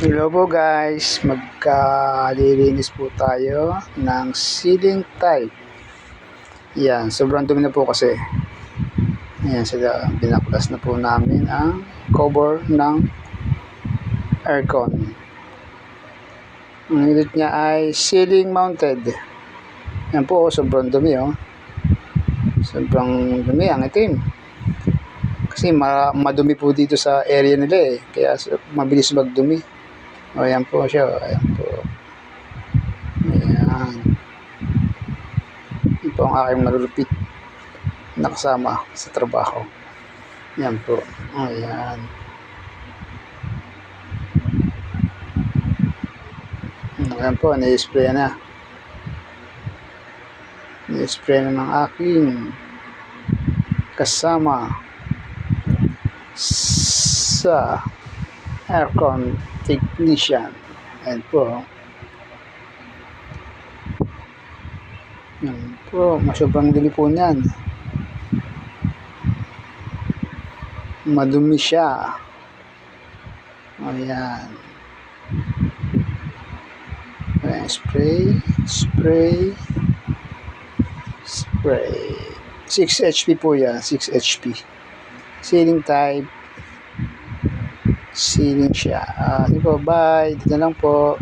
Hello po guys, magkalilinis po tayo ng ceiling type. Yan, sobrang dumi na po kasi. Ayan sila, binaklas na po namin ang cover ng aircon. Ang unit niya ay ceiling mounted. Yan po, sobrang dumi oh. Sobrang dumi, ang itim. Kasi madumi po dito sa area nila eh, kaya mabilis magdumi. O, ayan po siya. Ayan po. Ayan. Ito ang aking malulupit na kasama sa trabaho. Ayan po. Ayan. Ayan po. Na-spray na. Na-spray na ng aking kasama sa aircon technician. Ayan po. Ayan po. Masyadong dumi po niyan. Madumi siya. Ayan. Ayan. Spray. 6 HP po yan. 6 HP. Ceiling type. Ceiling siya. Sige po. Bye. Dito lang po.